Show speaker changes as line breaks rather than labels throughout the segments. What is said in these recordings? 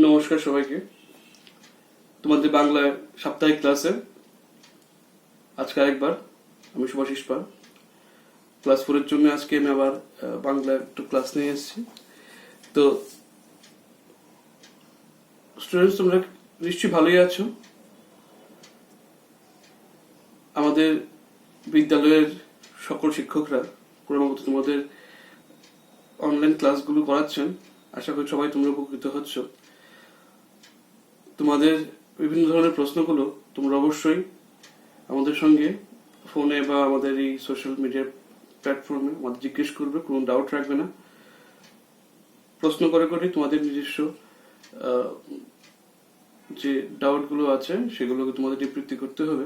নমস্কার সবাইকে। তোমাদের বাংলা সাপ্তাহিক ক্লাসে আজকে আরেকবার আমি শুভাশিস পাল ক্লাস 4 এর জন্য আজকে আমি আবার বাংলা একটু ক্লাস নিয়ে এসেছি। তো স্টুডেন্টস, তোমরা নিশ্চয়ই ভালোই আছো। আমাদের বিদ্যালয়ের সকল শিক্ষকরা ক্রমাগত তোমাদের অনলাইন ক্লাসগুলো করাচ্ছেন। আশা করি সবাই তোমরা উপকৃত হচ্ছ। তোমাদের বিভিন্ন ধরনের প্রশ্নগুলো তোমরা অবশ্যই আমাদের সঙ্গে ফোনে বা আমাদের এই সোশ্যাল মিডিয়া প্ল্যাটফর্মে আমাদের জিজ্ঞেস করবে, কোনো ডাউট রাখবে না। প্রশ্ন করে করে তোমাদের নিজস্ব যে ডাউটগুলো আছে সেগুলোকে তোমাদের নিবৃত্তি করতে হবে।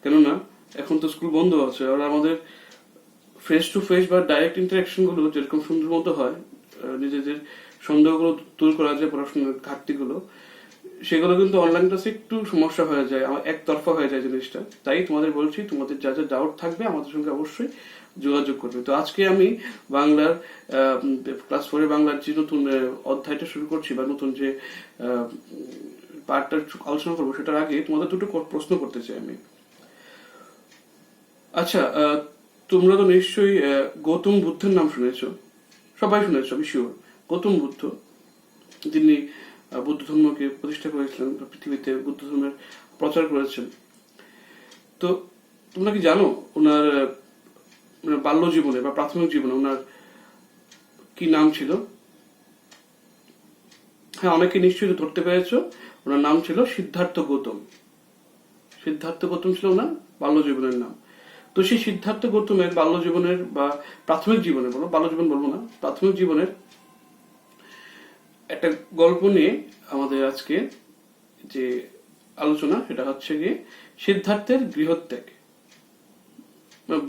কেননা এখন তো স্কুল বন্ধ আছে, আর আমাদের ফেস টু ফেস বা ডাইরেক্ট ইন্টারাকশনগুলো যেরকম সুন্দর মতো হয়, নিজেদের সন্দেহগুলো দূর করা যায়, পড়াশোনার ঘাটতিগুলো, সেগুলো কিন্তু অনলাইন ক্লাসে একটু সমস্যা হয়ে যায়, একতরফা হয়ে যায় জিনিসটা। তাই তোমাদের বলছি, তোমাদের যা যা ডাউট থাকবে আমাদের সঙ্গে অবশ্যই যোগাযোগ করবে। তো আজকে আমি বাংলার ক্লাস 4 বাংলার যে নতুন অধ্যায়টা শুরু করছি বা নতুন যে পার্টটা আলোচনা করবো, সেটার আগে তোমাদের দুটো প্রশ্ন করতে চাই আমি। আচ্ছা, তোমরা তো নিশ্চয়ই গৌতম বুদ্ধের নাম শুনেছো, সবাই শুনেছো, আমি শিওর। গৌতম বুদ্ধ, যিনি বুদ্ধ ধর্মকে প্রতিষ্ঠা করেছিলেন, পৃথিবীতে বুদ্ধ ধর্মের প্রচার করেছেন। তো তোমরা কি জানো ওনার বাল্য জীবনে বা প্রাথমিক জীবনে ওনার কি নাম ছিল? হ্যাঁ, অনেকে নিশ্চয়ই ধরতে পেরেছো, ওনার নাম ছিল সিদ্ধার্থ গৌতম। সিদ্ধার্থ গৌতম ছিল ওনার বাল্য জীবনের নাম। তো সেই সিদ্ধার্থ গৌতমের বাল্য জীবনের বা প্রাথমিক জীবনে, বলো বাল্য জীবন বলবো না, প্রাথমিক জীবনের একটা গল্প নিয়ে আমাদের আজকে যে আলোচনা, সেটা হচ্ছে গিয়ে সিদ্ধার্থের গৃহত্যাগ।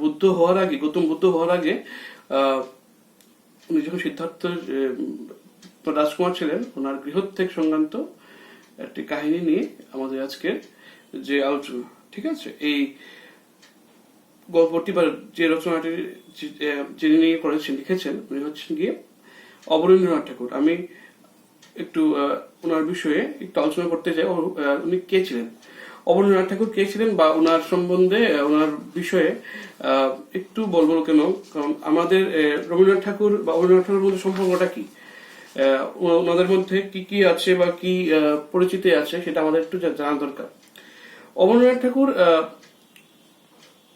বুদ্ধ হওয়ার আগে, গৌতম বুদ্ধ হওয়ার আগে উনি যখন সিদ্ধার্থের রাজকুমার ছিলেন, ওনার গৃহত্যাগ সংক্রান্ত একটি কাহিনী নিয়ে আমাদের আজকে যে আলোচনা, ঠিক আছে? এই গল্পটি বা যে রচনাটি যিনি নিয়ে করেছেন, লিখেছেন, উনি হচ্ছেন গিয়ে অবনীন্দ্রনাথ ঠাকুর। আমি একটু ওনার বিষয়ে একটু আলোচনা করতে চাই। উনি কে ছিলেন, অবনীন্দ্রনাথ ঠাকুর কে ছিলেন, বা ওনার সম্বন্ধে, ওনার বিষয়ে একটু বলবো। কেন? কারণ আমাদের রবীন্দ্রনাথ ঠাকুর বা অবনীন্দ্রনাথ ঠাকুরের মধ্যে সম্পর্কটা কি, ওনাদের মধ্যে কি কি আছে বা কি পরিচিতি আছে, সেটা আমাদের একটু জানা দরকার। অবনীন্দ্রনাথ ঠাকুর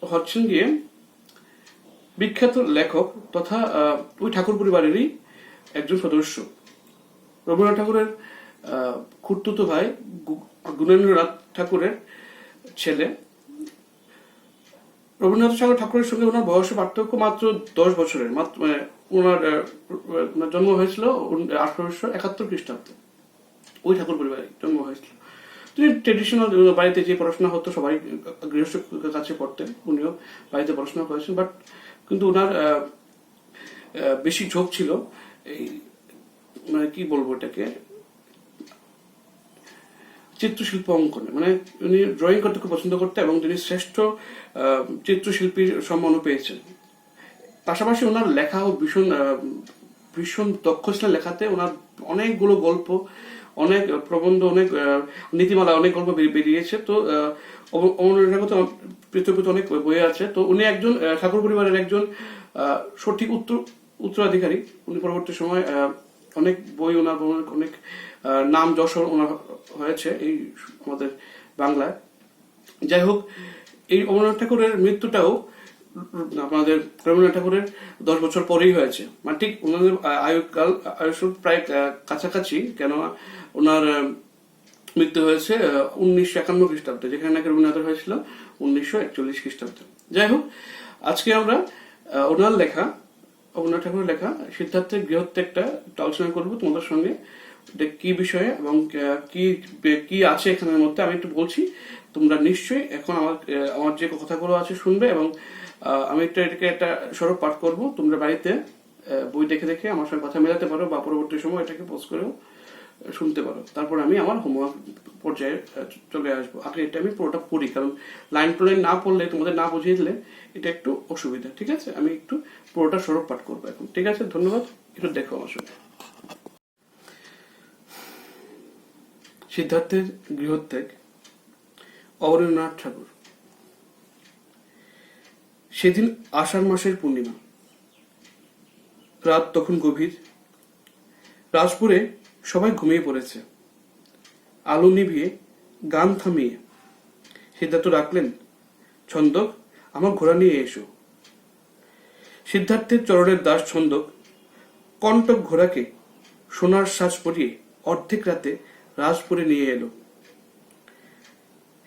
হচ্ছেন গিয়ে বিখ্যাত লেখক তথা ওই ঠাকুর পরিবারেরই একজন সদস্য। রবীন্দ্রনাথ ঠাকুরের খুড়তুতো ভাই গুণেন্দ্রনাথ ঠাকুরের ছেলে। রবীন্দ্রনাথ ঠাকুরের সঙ্গে ওনার বয়সের পার্থক্য মাত্র 10 বছরের। মাত্র ওনার জন্ম হয়েছিল 1871 খ্রিস্টাব্দে। ওই ঠাকুর পরিবারে জন্ম হয়েছিল। তিনি ট্রেডিশনাল বাড়িতে যে পড়াশোনা হতো, সবাই গৃহস্থ কাছে পড়তেন, উনিও বাড়িতে পড়াশোনা করেছেন। বাট কিন্তু ওনার বেশি ঝোঁক ছিল এই, মানে কি বলবো এটাকে, চিত্রশিল্প অঙ্কনে। মানে উনি ড্রয়িং করতে খুব পছন্দ করতেন এবং তিনি শ্রেষ্ঠ চিত্রশিল্পীর সম্মানও পেয়েছেন। পাশাপাশি ওনার লেখাও ভীষণ ভীষণ দক্ষ ছিলেন লেখাতে। ওনার অনেকগুলো গল্প, অনেক প্রবন্ধ, অনেক নীতিমালা, অনেক গল্প বেরিয়েছে। তো পৃথিবীতে অনেক বই আছে। তো উনি একজন ঠাকুর পরিবারের একজন সঠিক উত্তরাধিকারী। উনি পরবর্তী সময় অনেক বই, ওনার অনেক নাম যশোর ওনার হয়েছে এই আমাদের বাংলায়। যাই হোক, এই অবনীন্দ্রনাথ ঠাকুরের মৃত্যুটাও আমাদের রবীন্দ্রনাথ ঠাকুরের 10 বছর পরেই হয়েছে। মানে ঠিক ওনাদের আয়ুষ প্রায় কাছাকাছি। কেন ওনার মৃত্যু হয়েছে 1951 খ্রিস্টাব্দে, যেখানে নাকি রবীন্দ্রনাথের হয়েছিল 1941 খ্রিস্টাব্দে। যাই হোক, আজকে আমরা ওনার লেখা, অবনীন্দ্রনাথ ঠাকুরের লেখা সিদ্ধার্থের গৃহত্যাগটা আলোচনা করবো তোমাদের সঙ্গে। কি বিষয়ে এবং কি কি আছে এখানের মধ্যে আমি একটু বলছি। তোমরা নিশ্চয়ই এখন আমার যে কথাগুলো আছে শুনবে, এবং আমি এটাকে একটা স্বরূপ পাঠ করবো। তোমরা বাড়িতে বই দেখে দেখে আমার সঙ্গে কথা মেলাতে পারো, বা পরবর্তী সময় এটাকে পোস্ট করেও শুনতে পারো। তারপর আমি আমার হোমওয়ার্ক পর্যায়ে চলে আসবো। আগে এটা আমি পুরোটা পড়ি, কারণ লাইন টু লাইন না পড়লে, তোমাদের না বুঝিয়ে দিলে এটা একটু অসুবিধা। ঠিক আছে, আমি একটু পুরোটা স্বরূপ পাঠ করবো এখন। ঠিক আছে, ধন্যবাদ। একটু দেখো আমার সঙ্গে। সিদ্ধার্থের গৃহত্যাগ। অবনীন্দ্রনাথ ঠাকুর। সেদিন আষাঢ় মাসের পূর্ণিমা। রাত তখন গভীর। রাজপুরে সবাই ঘুমিয়ে পড়েছে। আলো নিভিয়ে, গান থামিয়ে সিদ্ধার্থ ডাকলেন, ছন্দক, আমার ঘোড়া নিয়ে এসো। সিদ্ধার্থের চরণের দাস ছন্দক কণ্টক ঘোড়াকে সোনার সাজ পরিয়ে অর্ধেক রাতে রাজপুরে নিয়ে এলো।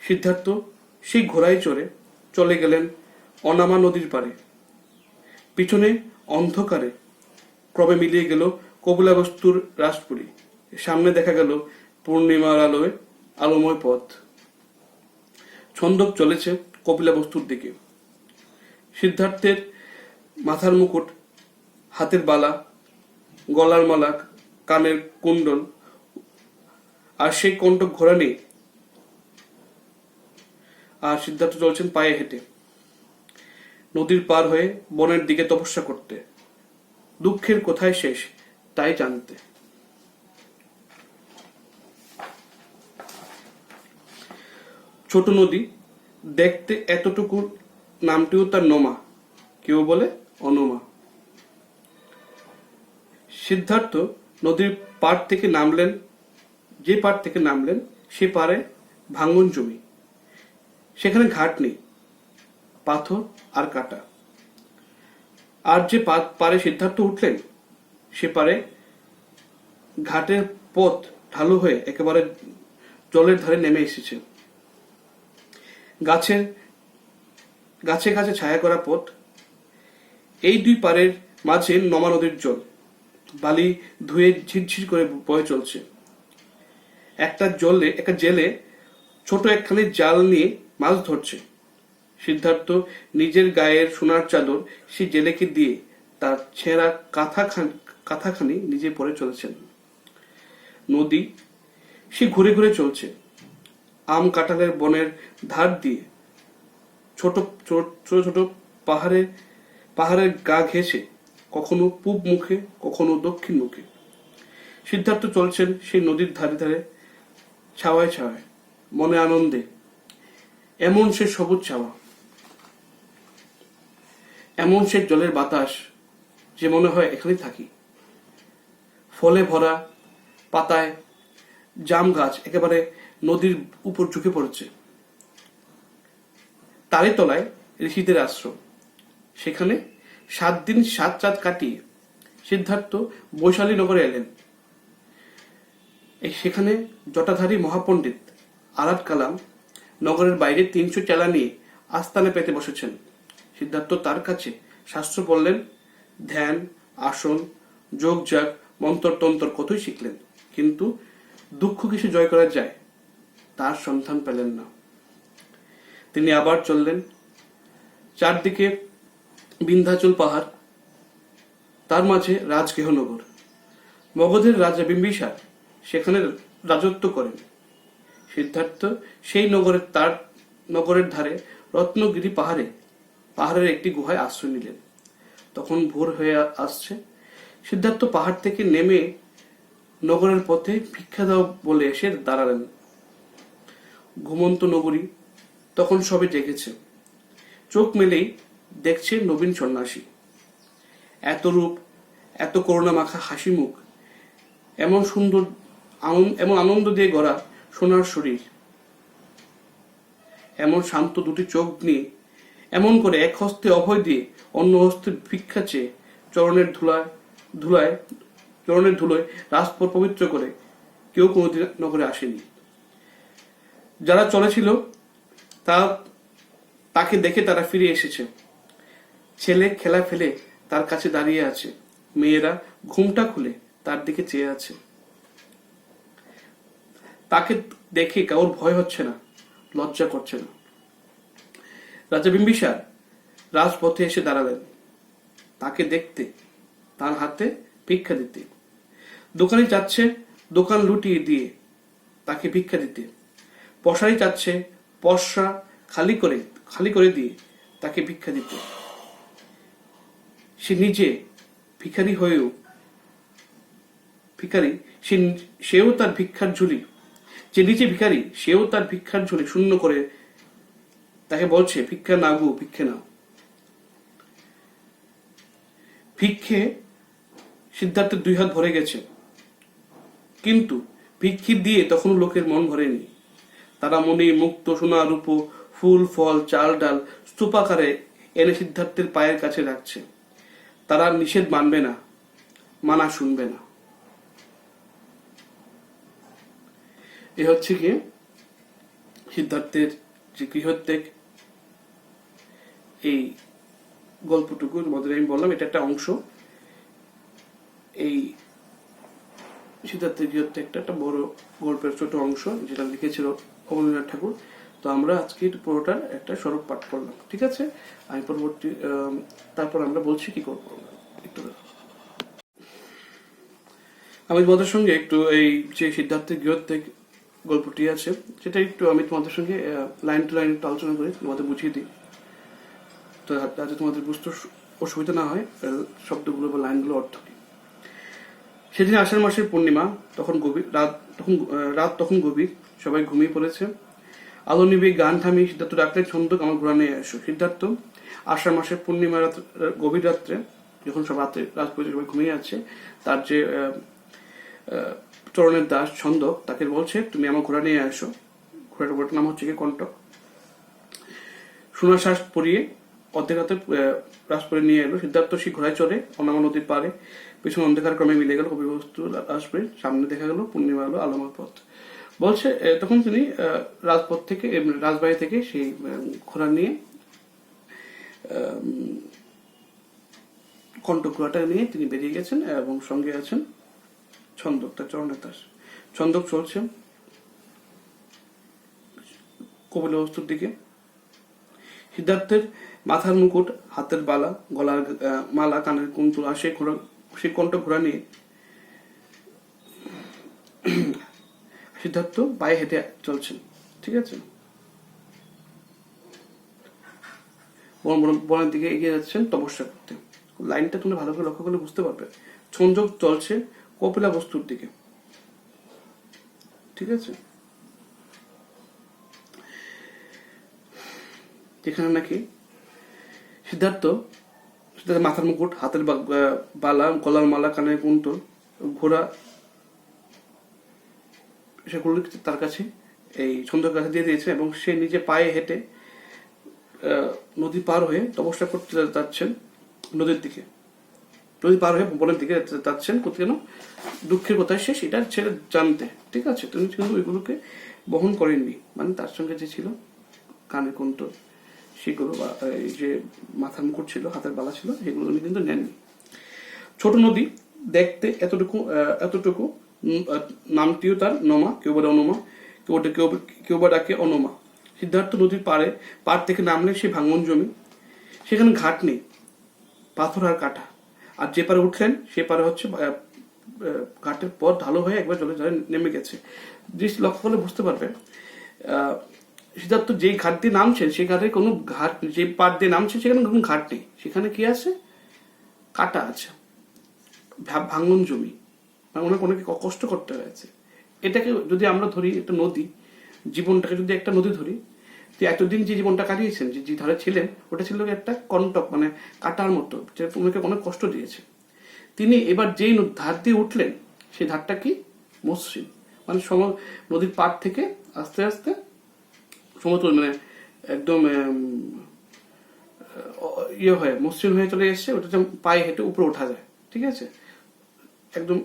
সিদ্ধার্থ সেই ঘোড়ায় চড়ে চলে গেলেন অনামা নদীর পারে। পিছনে অন্ধকারে ক্রমে মিলিয়ে গেল কপিলাবস্তুর রাজপুরী। সামনে দেখা গেল পূর্ণিমার আলোয় আলোময় পথ। ছন্দক চলেছে কপিলাবস্তুর দিকে। সিদ্ধার্থের মাথার মুকুট, হাতের বালা, গলার মালা, কানের কুণ্ডল আর সেই কণ্টক ঘোড়া নেই। আর সিদ্ধার্থ চলছেন পায়ে হেঁটে নদীর পার হয়ে বনের দিকে তপস্যা করতে, দুঃখের কোথায় শেষ তাই জানতে। ছোট নদী, দেখতে এতটুকু, নামটিও তার নোমা, কেউ বলে অনুমা। সিদ্ধার্থ নদীর পাড় থেকে নামলেন। যে পাড় থেকে নামলেন সে পাড়ে ভাঙন জমি। সেখানে ঘাট নেই, পাথর আর কাটা। আর যে পাড়ে সিদ্ধার্থ উঠলেন সে পাড়ে ঘাটের পথ ঢালু হয়ে একেবারে জলের ধারে নেমে এসেছে। গাছে গাছে ছায়া করা পথ। এই দুই পাড়ের মাঝে নমা নদীর জল বালি ধুয়ে ঝিরঝির করে বয়ে চলছে। একটা জেলে ছোট একখানি জাল নিয়ে মাছ ধরছে। সিদ্ধার্থ নিজের গায়ের সোনার চাদর সেই জেলেকে দিয়ে তার ছেঁড়া কাঁথাখানি নিজে পরে চলেছেন। নদী সে ঘুরে ঘুরে চলছে আম কাঁঠালের বনের ধার দিয়ে। ছোট ছোট ছোট পাহাড়ের গা ঘেঁষে, কখনো পূব মুখে কখনো দক্ষিণ মুখে। সিদ্ধার্থ চলছেন সেই নদীর ধারে ধারে, ছাওয়ায় ছাওয়ায়, মনে আনন্দে। এমন সে সবুজ ছাওয়া, এমন সে জলের বাতাস যে মনে হয় এখানে থাকি। ফলে ভরা পাতায় জাম গাছ একেবারে নদীর উপর ঝুঁকে পড়েছে। তারই তলায় ঋষিদের আশ্রম। সেখানে 7 দিন 7 রাত কাটিয়ে সিদ্ধার্থ বৈশালী নগরে এলেন। সেখানে জটাধারী মহাপণ্ডিত আরাত কালাম নগরের বাইরে 300 চেলা নিয়ে আস্তানে পেতে বসেছেন। সিদ্ধার্থ তার কাছে শাস্ত্র পড়লেন, ধ্যান, আসন, যোগ জাগ, মন্ত্রতন্ত্র কতই শিখলেন, কিন্তু দুঃখ কিসে জয় করা যায় তার সন্ধান পেলেন না। তিনি আবার চললেন। চারদিকে বিন্ধ্যাচল পাহাড়, তার মাঝে রাজগেহনগর। মগধের রাজা বিম্বিসার সেখানে রাজত্ব করেন। সিদ্ধার্থ সেই নগরের ধারে রত্নগিরি পাহাড়ের একটি গুহায় আশ্রয় নিলেন। তখন ভোর হয়ে আসছে। সিদ্ধার্থ পাহাড় থেকে নেমে নগরের পথে ভিক্ষা দাও বলে এসে দাঁড়ালেন। ঘুমন্ত নগরী তখন সবে জেগেছে। চোখ মেলেই দেখছে নবীন সন্ন্যাসী। এত রূপ, এত করুণা মাখা হাসি মুখ, এমন আনন্দ দিয়ে গড়া সোনার শরীর, এমন শান্ত দুটি চোখ নিয়ে, এমন করে এক হস্তে অভয় দিয়ে অন্য হস্তে ভিক্ষা চেয়ে চরণের ধুলোয় রাজপথ পবিত্র করে কেউ কোনোদিন নগরে আসেনি। যারা চলেছিল তাকে দেখে তারা ফিরে এসেছে। ছেলে খেলা ফেলে তার কাছে দাঁড়িয়ে আছে। মেয়েরা ঘুমটা খুলে তার দিকে চেয়ে আছে। তাকে দেখে কারোর ভয় হচ্ছে না, লজ্জা করছে না। রাজা বিম্বিসার রাজপথে এসে দাঁড়ালেন। তাকে দেখতে, তার হাতে ভিক্ষা দিতে। দোকানি চাচ্ছে দোকান লুটিয়ে দিয়ে তাকে ভিক্ষা দিতে। পশারি চাচ্ছে পশা খালি করে দিয়ে তাকে ভিক্ষা দিতে। সে নিজে ভিখারি, সেও তার ভিক্ষার ঝুলি যে নিচে ভিখারি সেও তার ভিক্ষার ঝুলি শূন্য করে তাকে বলছে, ভিক্ষা না গো, ভিক্ষে নাও। ভিক্ষে সিদ্ধার্থের 2 হাত ভরে গেছে, কিন্তু ভিক্ষি দিয়ে তখনও লোকের মন ভরেনি। তারা মনে মুক্ত, সোনা, রূপ, ফুল, ফল, চাল, ডাল স্তূপাকারে এনে সিদ্ধার্থের পায়ের কাছে রাখছে। তারা নিষেধ মানবে না, মানা শুনবে না। এ হচ্ছে কি সিদ্ধার্থের যে গৃহত্যাগ, এই গল্পটুকুর মধ্যে আমি বললাম এটা একটা অংশ। এই সিদ্ধার্থের গৃহত্যাগটা একটা বড় গল্পের ছোট অংশ, যেটা লিখেছিল অবনীন্দ্রনাথ ঠাকুর। তো আমরা আজকে পুরোটার একটা স্বরূপ পাঠ করলাম, ঠিক আছে? আমি পরবর্তী তারপর আমরা বলছি কি করবো। একটু আমি তোমাদের সঙ্গে একটু এই যে সিদ্ধার্থের গৃহত্যাগ গল্পটি আছে সেটা একটু আমি তোমাদের সঙ্গে লাইন টু লাইন একটু আলোচনা করি, তোমাদের বুঝিয়ে দিই, তো যাতে তোমাদের বুঝতে অসুবিধা না হয় শব্দগুলো বা লাইনগুলো অর্থ কি। সেদিন আষাঢ় মাসের পূর্ণিমা, তখন গভীর রাত তখন গভীর, সবাই ঘুমিয়ে পড়েছে। আলো নিবে, গান থামিয়ে সিদ্ধার্থ ডাকলেন, ছন্দক আমার ঘোড়া নিয়ে এসো। সিদ্ধার্থ আষাঢ় মাসের পূর্ণিমা গভীর রাত্রে, যখন সব রাত্রে সবাই ঘুমিয়ে আছে, তার যে চরণের দাস ছন্দক তাকে বলছে, তুমি আমার ঘোড়া নিয়ে আসো। ঘোড়াটার নাম হচ্ছে কি কণ্টক। সোনার শ্বাস পরিয়ে অর্ধেক রাতে রাস পরে নিয়ে এলো। সিদ্ধার্থ সেই ঘোড়ায় চড়ে অনামা নদীর পারে, পেছনে অন্ধকার ক্রমে মিলে গেল কবিবস্তু আসবে, সামনে দেখা গেল পূর্ণিমা আলো, আলোময় পথ। বলছে তখন তিনি রাজপথ থেকে, রাজবাড়ি থেকে সেই ঘোড়া নিয়ে, কণ্টক ঘোড়াটা নিয়ে তিনি বেরিয়ে গেছেন, এবং সঙ্গে আছেন ছন্দক, তার চরণের দাস। ছন্দক চলছে কপিলবস্তুর দিকে। সিদ্ধার্থের মাথার মুকুট, হাতের বালা, গলার মালা, কানের কুন্তল, আর সেই কণ্ঠ ঘোড়া নিয়ে সিদ্ধার্থ পায়ে হেঁটে চলছেন, ঠিক আছে? বনের দিকে এগিয়ে যাচ্ছেন তপস্যা করতে। লাইনটা তুমি ভালো করে লক্ষ্য করলে বুঝতে পারবে। ছন্দক চলছে কপিলা বস্তুর দিকে, ঠিক আছে? যেখানে নাকি সিদ্ধার্থ মাথার মুকুট, হাতের বালা, গলার মালা, কানের কুন্তল, ঘোড়া, সেগুলো তার কাছে এই ছন্দর কাছে দিয়ে দিয়েছে, এবং সে নিজে পায়ে হেঁটে নদী পার হয়ে তপস্যা করতে যাচ্ছেন নদীর দিকে। নদী পার হয়ে বনের দিকে যাচ্ছেন, কেন? দুঃখের কোথায় শেষ এটা ছেড়ে জানতে, ঠিক আছে? তিনি কিন্তু ওইগুলোকে বহন করেননি, মানে তার সঙ্গে যে ছিল কানের কুন্তল, সেগুলো, বা এই যে মাথার মুকুট ছিল, হাতের বালা ছিল, সেগুলো উনি কিন্তু নেননি। ছোট নদী দেখতে এতটুকু, নামটিও তার নমা, কেউ বলে অনুমা, কেউ বা ডাকে অনুমা। সিদ্ধার্থ নদীর পার থেকে নামলে সে ভাঙন জমি, সেখানে ঘাট নেই, পাথর আর কাটা। আর যে পারে উঠলেন সে পারে হচ্ছে ঘাটের পথ ঢালো হয়ে একবার জলে জলে নেমে গেছে। দৃষ্টি লক্ষ্য করলে বুঝতে পারবে সিদ্ধার্থ যেই ঘাট দিয়ে নামছেন সেই ঘাটে কোনো ঘাট, যে পাড় দিয়ে নামছে সেখানে কোনো ঘাট নেই, সেখানে কি আছে? কাটা আছে, ভাঙন জমি, মানে অনেক কষ্ট করতে হয়েছে। এটাকে যদি আমরা ধরি একটা নদী, জীবনটাকে যদি একটা নদী ধরি, এতদিন যে জীবনটা কাটিয়েছেন, যে ধারে ছিলেন, ওটা ছিল একটা কণ্টক, মানে কাটার মতো, যে ওনাকে অনেক কষ্ট দিয়েছে। তিনি এবার যেই ধার দিয়ে উঠলেন, সেই ধারটা কি? মসৃণ, মানে নদীর পাড় থেকে আস্তে আস্তে সমতল, মানে একদম হয়ে মসৃণ হয়ে চলে এসছে। ওটা পায়ে হেঁটে উপরে ওঠা যায়, ঠিক আছে? একদম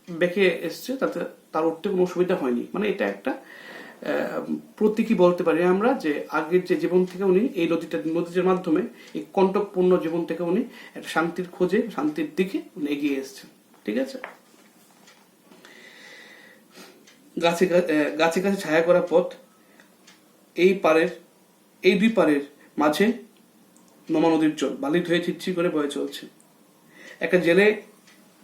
বেঁকে এসছে, তাতে তার উঠতে কোনো অসুবিধা হয়নি। মানে এটা একটা প্রতীকী বলতে পারি আমরা, যে আগের যে জীবন থেকে উনি এই নদীটার মাধ্যমে, এই কণ্টকপূর্ণ জীবন থেকে উনি একটা শান্তির খোঁজে, শান্তির দিকে উনি এগিয়ে এসছেন, ঠিক আছে? গাছে গাছে ছায়া করা পথ, এই দুই পারের মাঝে নমা নদীর জল বালি ধুয়ে ছিটছি করে বয়ে চলছে। একটা জেলে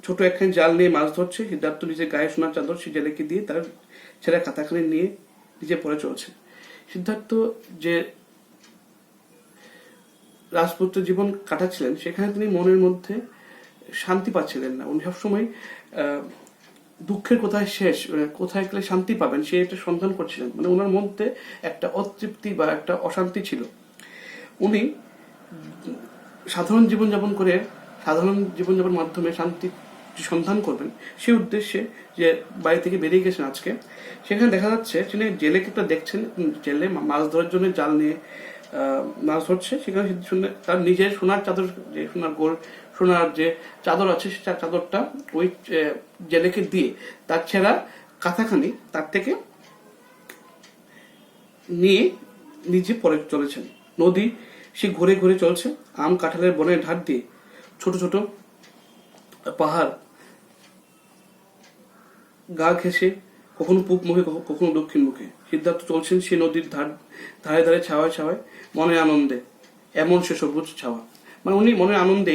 ছোট একখানি জাল নিয়ে মাছ ধরছে। সিদ্ধার্থ নিজের গায়ে সোনার চাদর সেই জেলেকে দিয়ে তার ছেঁড়া খাতাখানি নিয়ে নিজে পড়ে চলছে। সিদ্ধার্থ যে রাজপুত্র জীবন কাটাচ্ছিলেন, সেখানে তিনি মনের মধ্যে শান্তি পাচ্ছিলেন না। উনি সবসময় দুঃখের কোথায় শেষ, কোথায় গেলে শান্তি পাবেন, সে এটা সন্ধান করছিলেন। মানে ওনার মধ্যে একটা অতৃপ্তি বা একটা অশান্তি ছিল। উনি সাধারণ জীবনযাপন মাধ্যমে শান্তি সন্ধান করবেন সেই উদ্দেশ্যে যে বাড়ি থেকে বেরিয়ে গেছেন আজকে। সেখানে দেখা যাচ্ছে তিনি জেলে একটা দেখছেন, জেলে মাছ ধরার জন্য জাল নিয়ে মাছ ধরছে। সেখানে তার নিজের সোনার চাদর, যে সোনার যে চাদর আছে সে চাদরটা ওই জেলেকে দিয়ে তার ছেঁড়া কাঁথাখানি তার থেকে নিয়ে নিজে পরে চলেছেন। নদী সে ঘুরে ঘুরে চলছে, আম কাঁঠালের বনের ধার দিয়ে ছোট ছোট পাহাড় গা ঘেঁষে কখনো পূব মুখে কখনো দক্ষিণ মুখে সিদ্ধার্থ চলছেন সে নদীর ধারে ধারে ছাওয়ায় ছাওয়ায় মনের আনন্দে। এমন সে সবুজ ছাওয়া, মানে উনি মনের আনন্দে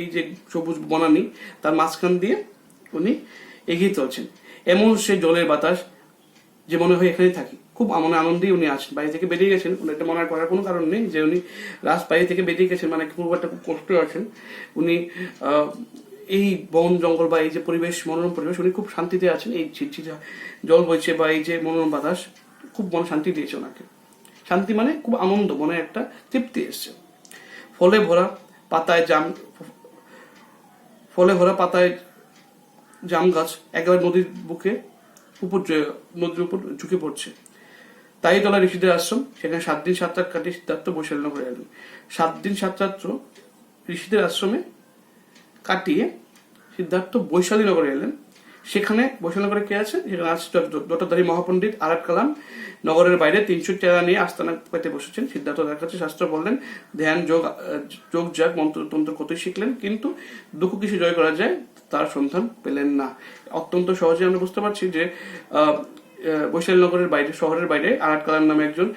এই যে সবুজ বনানি তার মাঝখান দিয়ে উনি এগিয়ে চলছেন। এমন সে জলের বাতাস যে মনে হয় এখানেই থাকি। খুব মনে আনন্দেই উনি আছেন। বাড়ি থেকে বেরিয়ে গেছেন, এটা মনে করার কোনো কারণ নেই যে উনি বাড়ি থেকে বেরিয়ে গেছেন মানে খুব একটা খুব কষ্ট আছেন উনি। এই বন জঙ্গল বা এই যে পরিবেশ, মনোরম পরিবেশ, উনি খুব শান্তিতে আছেন। এই ঝিরঝিরা জল বইছে বা এই যে মনোরম বাতাস খুব মনে শান্তি দিয়েছে ওনাকে। শান্তি মানে খুব আনন্দ, মনে একটা তৃপ্তি এসছে। ফলে ভরা পাতায় জাম গাছ একেবারে নদীর উপর ঝুঁকে পড়ছে। তাই তলা ঋষিদের আশ্রম। সেখানে 7 দিন 7 রাত কাটিয়ে সিদ্ধার্থ বৈশালীনগরে এলেন। 7 দিন 7 রাত্র ঋষিদের আশ্রমে কাটিয়ে সিদ্ধার্থ বৈশালীনগরে এলেন। সেখানে বৈশালীনগরে কে আছে? সেখানে আছে জটাধারী মহাপণ্ডিত আরাট কালাম। নগরের বাইরে 300 চেরা নিয়ে আস্তানা পেতে বসেছেন। সিদ্ধার্থ তার কাছে শাস্ত্র বললেন, ধ্যান যোগ জাগ মন্ত্রতন্ত্র কতই শিখলেন, কিন্তু দুঃখ কিছু জয় করা যায় তার সন্ধান পেলেন না। অত্যন্ত সহজে আমরা বুঝতে পারছি যে বৈশালীনগরের বাইরে, শহরের বাইরে আরাট কালাম নামে একজন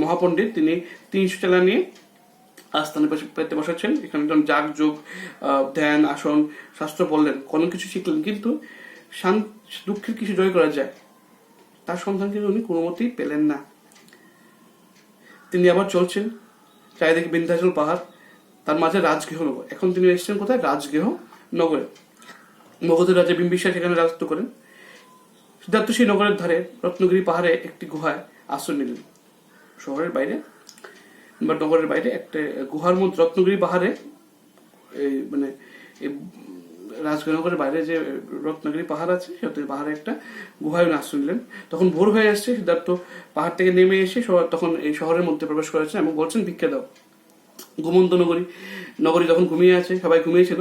মহাপণ্ডিত, তিনি 300 চেলা নিয়ে আস্থানে পেতে বসাচ্ছেন। এখানে যাগ যোগ ধ্যান আসন শাস্ত্র বললেন, কোনো কিছু শিখলেন, কিন্তু দুঃখের কিছু জয় করা যায় তার সন্ধান কিন্তু উনি কোনো মতেই পেলেন না। তিনি আবার চলছেন, চারিদিকে বিন্ধ্যাচল পাহাড়, তার মাঝে রাজগৃহ নগর। এখন তিনি এসেছেন কোথায়? রাজগৃহ নগরে। মগধের রাজা বিম্বিসার সেখানে রাজত্ব করেন। সিদ্ধার্থ সেই নগরের ধারে রত্নগিরি পাহাড়ে একটি গুহায় আশ্রয় নিলেন। শহরের বাইরে বা নগরের বাইরে একটা গুহার মধ্যে রত্নগিরি পাহাড়ে, মানে রাজগৃহনগরের বাইরে যে রত্নগিরি পাহাড় আছে সেই পাহাড়ে একটা গুহায় আশ্রয় নিলেন। তখন ভোর হয়ে আসছে। সিদ্ধার্থ পাহাড় থেকে নেমে এসে তখন এই শহরের মধ্যে প্রবেশ করেছেন এবং বলছেন, ভিক্ষা দাও। ঘুমন্ত নগরী তখন ঘুমিয়ে আছে, সবাই ঘুমিয়েছিল,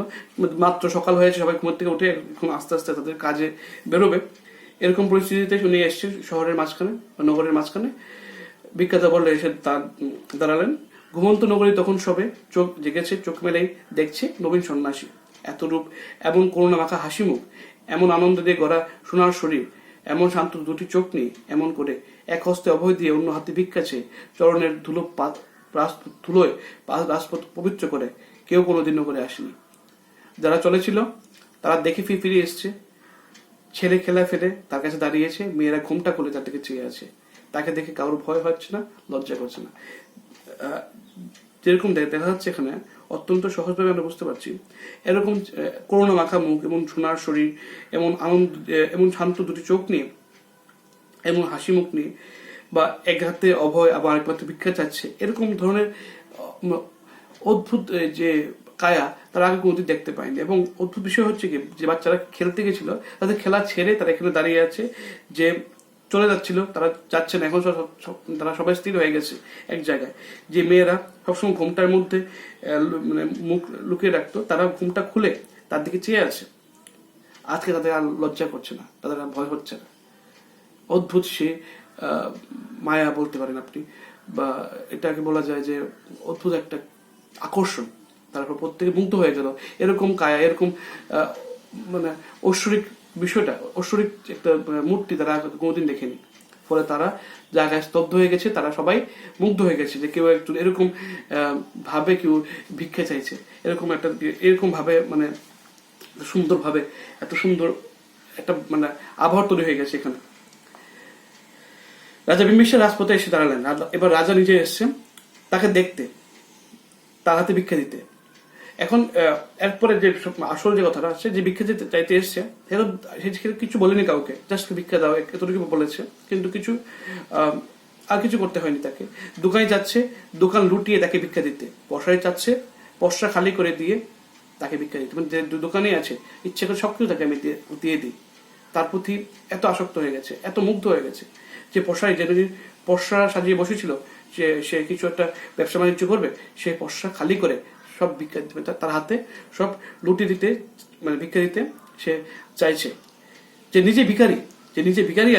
মাত্র সকাল হয়েছে, সবাই ঘুমের থেকে উঠে এখন আস্তে আস্তে তাদের কাজে বেরোবে। এরকম পরিস্থিতিতে উনি এসছে শহরের মাঝখানে, নগরের মাঝখানে। ভিক্ষাদা বললে এসে দাঁড়ালেন। ঘুমন্ত নগরী তখন সবে চোখ জেগেছে, চোখ মেলেই দেখছে নবীন সন্ন্যাসী। এত রূপ, এমন করুণা মাখা হাসি মুখ, এমন আনন্দ দিয়ে গড়া সোনার শরীর, এমন শান্ত দুটি চোখ নেই, এমন করে এক হস্তে অভয় দিয়ে অন্য হাতে ভিক্ষা চেয়ে চরণের ধুলোয় রাজপথ পবিত্র করে কেউ কোনোদিন নগরে আসেনি। যারা চলেছিল তারা দেখে ফিরে এসছে। ছেলে খেলা ফেলে তার কাছে দাঁড়িয়েছে, মেয়েরা ঘুমটা খুলে তার দিকে চেয়ে আছে। তাকে দেখে কারোর ভয় হচ্ছে না, লজ্জা করছে না। যেরকম দেখা যাচ্ছে এখানে অত্যন্ত সহজভাবে আমরা বুঝতে পারছি, এরকম করুণা মাখা মুখ, এমন সোনার শরীর, এমন আনন্দ, এমন শান্ত দুটি চোখ নিয়ে, এমন হাসি মুখ নিয়ে, বা এক হাতে অভয় আবার আরেক হাতে ভিক্ষা চাচ্ছে, এরকম ধরনের অদ্ভুত যে কায়া তারা আগে কোনোদিন দেখতে পায়নি। এবং অদ্ভুত বিষয় হচ্ছে কি, যে বাচ্চারা খেলতে গেছিল তাদের খেলা ছেড়ে তারা এখানে দাঁড়িয়ে আছে। যে চলে যাচ্ছিল তারা যাচ্ছে না, এখন তারা সবাই স্থির হয়ে গেছে এক জায়গায়। যে মেয়েরা সবসময় ঘুমটার মধ্যে মানে মুখ লুকিয়ে রাখতো, তারা ঘুমটা খুলে তার দিকে চেয়ে আছে। আজকে তাদের আর লজ্জা করছে না, তাদের আর ভয় হচ্ছে না। অদ্ভুত সে মায়া বলতে পারেন আপনি, বা এটাকে বলা যায় যে অদ্ভুত একটা আকর্ষণ। তারপর প্রত্যেকে মুগ্ধ হয়ে গেল। এরকম কায়া, এরকম মানে ঐশ্বরিক বিষয়টা, ঐশ্বরিক একটা মূর্তি তারা কোনোদিন দেখেনি। ফলে তারা জায়গায় স্তব্ধ হয়ে গেছে, তারা সবাই মুগ্ধ হয়ে গেছে যে কেউ একটু এরকম ভাবে কেউ ভিক্ষা চাইছে, এরকম ভাবে, মানে সুন্দর ভাবে, এত সুন্দর একটা মানে আবহাওয়া তৈরি হয়ে গেছে এখানে। রাজা বিম্বিসার রাজপথে এসে দাঁড়ালেন। এবার রাজা নিজে এসছেন তাকে দেখতে, তার হাতে ভিক্ষা দিতে। এখন এরপরে যে আসল যে কথাটা আছে, যে ভিক্ষা চাইতে এসছে সে কিছু বলেনি কাউকে, জাস্ট ভিক্ষা দাও এতটুকু বলেছে, কিন্তু কিছু আর কিছু করতে হয়নি তাকে। দোকানে যাচ্ছে, দোকান লুটিয়ে তাকে ভিক্ষা দিতে, পশায় যাচ্ছে পশা খালি করে দিয়ে তাকে ভিক্ষা দিতে, মানে যে দোকানে আছে ইচ্ছে করে সবকিছু তাকে আমি দিয়ে দিই। তার প্রতি এত আসক্ত হয়ে গেছে, এত মুগ্ধ হয়ে গেছে যে পশায় যে পশা সাজিয়ে বসেছিল, সে কিছু একটা ব্যবসা বাণিজ্য করবে, সে পশা খালি করে সব ভিক্ষা দিতে, তার হাতে সব লুটি দিতে, মানে ভিক্ষা দিতে সে চাইছে। যে নিজে ভিখারি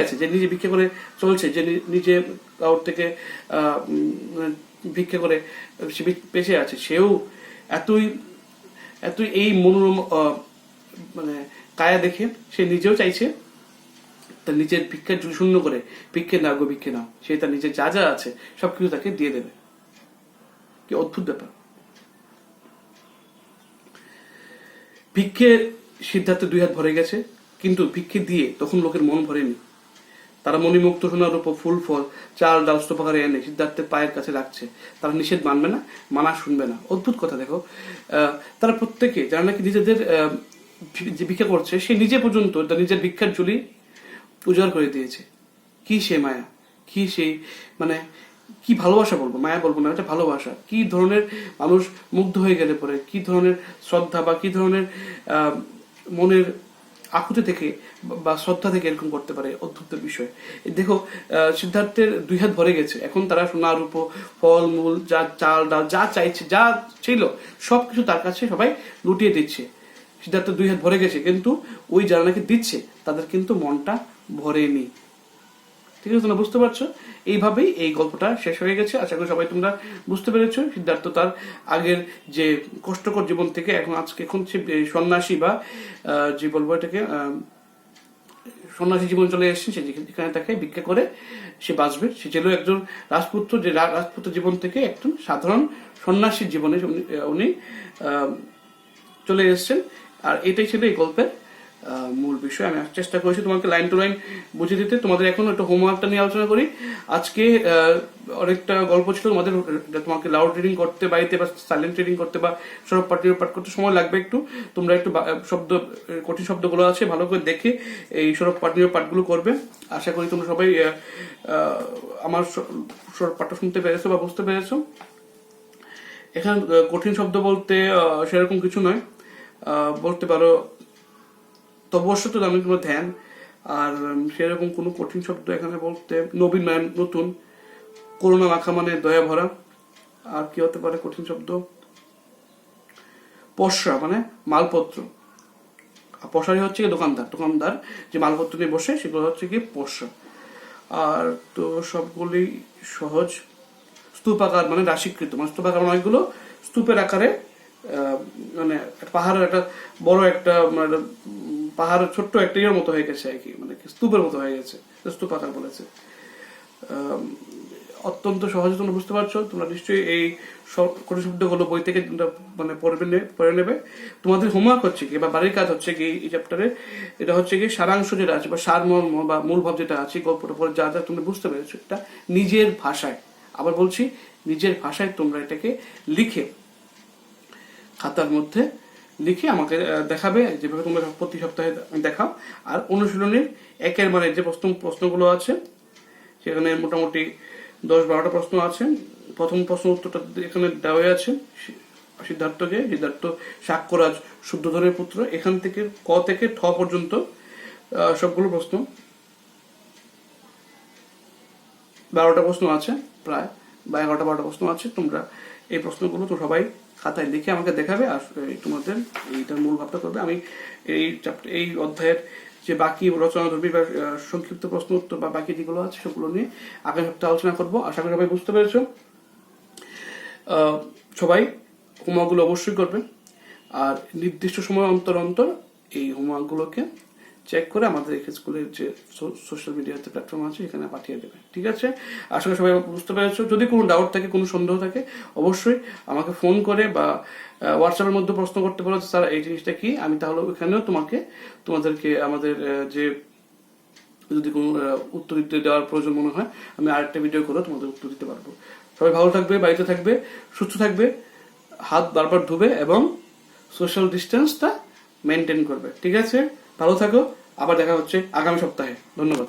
আছে, যে নিজে ভিক্ষা করে চলছে, যে নিজে কারোর থেকে ভিক্ষা করে সে বেঁচে আছে, সেও এতই এতই এই মনোরম মানে কায়া দেখে সে নিজেও চাইছে তার নিজের ভিক্ষার ঝুলি শূন্য করে, ভিক্ষে নাও গো ভিক্ষে নাও, সে তার নিজের যা যা আছে সবকিছু তাকে দিয়ে দেবে। কি অদ্ভুত ব্যাপার। ভিক্ষে সিদ্ধার্থের 2 হাত ভরে গেছে, কিন্তু ভিক্ষে দিয়ে তখন লোকের মন ভরেনি। তারা মণিমুক্ত সোনার উপর ফুল ফল চাল ডাল স্তূপাকারে এনে সিদ্ধার্থের পায়ের কাছে রাখছে। তারা নিষেধ মানবে না, মানা শুনবে না। অদ্ভুত কথা দেখো, তারা প্রত্যেকে যারা নাকি নিজেদের যে ভিক্ষা করছে, সে নিজে পর্যন্ত তার নিজের ভিক্ষার ঝুলি উজাড় করে দিয়েছে। কি সে মায়া, কি সেই মানে কি ভালোবাসা বলবো, মায়া বলবো না, এটা ভালোবাসা। কি ধরনের মানুষ মুগ্ধ হয়ে গেলে পরে কি ধরনের শ্রদ্ধা বা কি ধরনের মনের আকুতি থেকে বা শ্রদ্ধা থেকে এরকম করতে পারে, অদ্ভুত বিষয়। দেখো সিদ্ধার্থের 2 হাত ভরে গেছে, এখন তারা সোনা রূপো ফল মূল যা চাল ডাল যা চাইছে, যা ছিল সবকিছু তার কাছে সবাই লুটিয়ে দিচ্ছে। সিদ্ধার্থের 2 হাত ভরে গেছে, কিন্তু ওই যারা নাকি দিচ্ছে তাদের কিন্তু মনটা ভরেনি। ঠিক আছে, তোমরা বুঝতে পারছো? এইভাবেই এই গল্পটা শেষ হয়ে গেছে। আশা করি সবাই তোমরা বুঝতে পেরেছো। সিদ্ধার্থ তার আগের যে কষ্টকর জীবন থেকে এখন সে সন্ন্যাসী বা যে বলবো এটাকে সন্ন্যাসী জীবন চলে এসেছে, যেখানে তাকে ভিক্ষা করে সে বাঁচবে। সে ছিল একজন রাজপুত্র, যে রাজপুত্র জীবন থেকে একজন সাধারণ সন্ন্যাসীর জীবনে উনি চলে এসেছেন। আর এটাই ছিল এই গল্পের মূল বিষয়। আমি চেষ্টা করেছি তোমাকে লাইন টু লাইন বুঝিয়ে দিতে। তোমাদের এখন একটু হোমওয়ার্কটা নিয়ে আলোচনা করি। আজকে অনেকটা গল্প ছিল, তোমাকে লাউড রিডিং করতে বাড়িতে বা সাইলেন্ট রিডিং করতে বা সরব পাঠ করতে সময় লাগবে একটু। তোমরা একটু কঠিন শব্দগুলো আছে ভালো করে দেখে এই সরব পাঠগুলো করবে। আশা করি তোমরা সবাই আমার সরব পাঠটা শুনতে পেরেছো বা বুঝতে পেরেছো। এখানে কঠিন শব্দ বলতে সেরকম কিছু নয়, বলতে পারো তবস্য তো আমি কোনো ধ্যান, আর সেরকম কোনো কঠিন শব্দ এখানে বলতে নবীন মানে নতুন, করুণা মাখা মানে দয়া ভরা। আর কি হতে পারে কঠিন শব্দ? পসরা মানে মালপত্র। পশারি হচ্ছে কি দোকানদার যে মালপত্র নিয়ে বসে, সেগুলো হচ্ছে কি পসরা। আর তো সবগুলি সহজ। স্তূপাকার মানে রাশিকৃত, মানে স্তূপাকার অনেকগুলো স্তূপের আকারে, মানে পাহাড়ের একটা বড় একটা মানে পাহাড়ের ছোট্ট একটা ইয়ের মতো হয়ে গেছে আর কি, মানে স্তূপের মতো হয়ে গেছে, স্তূপাকার বলেছে। অত্যন্ত সহজে তোমরা বুঝতে পারছো। তোমরা নিশ্চয়ই এই কঠিন শব্দগুলো বই থেকে মানে পড়ে নেবে। তোমাদের হোমওয়ার্ক হচ্ছে কি বা বাড়ির কাজ হচ্ছে কি এই চ্যাপ্টারে, এটা হচ্ছে কি সারাংশ যেটা আছে বা সারমর্ম বা মূল ভাব যেটা আছে গল্পটা পরে যা যা তুমি বুঝতে পেরেছো, এটা নিজের ভাষায়, আবার বলছি নিজের ভাষায় তোমরা এটাকে লিখে খাতার মধ্যে লিখে আমাকে দেখাবে, যেভাবে তোমরা প্রতি সপ্তাহে দেখাও। আর অনুশীলনের 1-এর মানে যে প্রশ্নগুলো আছে সেখানে মোটামুটি 10-12টা প্রশ্ন আছে। প্রথম প্রশ্ন উত্তরটা এখানে দেওয়া আছে। সিদ্ধার্থ সাক্ষরাজ শুদ্ধধনের পুত্র। এখান থেকে ক থেকে ঠ পর্যন্ত সবগুলো প্রশ্ন, 12টা প্রশ্ন আছে প্রায়, বা 11টা-12টা প্রশ্ন আছে। তোমরা এই প্রশ্নগুলো তো সবাই খাতায় লিখে আমাকে দেখাবে, আর তোমাদের এইটার মূল ভাবটা করবে। আমি এই অধ্যায়ের যে বাকি রচনা ধর্মী বা সংক্ষিপ্ত প্রশ্ন উত্তর বা বাকি যেগুলো আছে সেগুলো নিয়ে আগামী সপ্তাহে আলোচনা করবো। আশা করি সবাই বুঝতে পেরেছো। সবাই হোমওয়ার্কগুলো অবশ্যই করবে, আর নির্দিষ্ট সময় অন্তর অন্তর এই হোমওয়ার্কগুলোকে চেক করে আমাদের স্কুলের যে সোশ্যাল মিডিয়াতে প্ল্যাটফর্ম আছে এখানে পাঠিয়ে দেবে। ঠিক আছে, আশা করি সবাই বুঝতে পেরেছো। যদি কোনো ডাউট থাকে, কোনো সন্দেহ থাকে, অবশ্যই আমাকে ফোন করে বা হোয়াটসঅ্যাপের মধ্যে প্রশ্ন করতে পারো, স্যার এই জিনিসটা কি। আমি তাহলে ওখানেও তোমাদেরকে আমাদের যে যদি কোনো উত্তর দিতে দেওয়ার প্রয়োজন মনে হয়, আমি আরেকটা ভিডিও করে তোমাদের উত্তর দিতে পারবো। সবাই ভালো থাকবে, বাড়িতে থাকবে, সুস্থ থাকবে, হাত বারবার ধুবে এবং সোশ্যাল ডিস্টেন্সটা মেনটেন করবে। ঠিক আছে, ভালো থাকো, আবার দেখা হচ্ছে আগামী সপ্তাহে। ধন্যবাদ।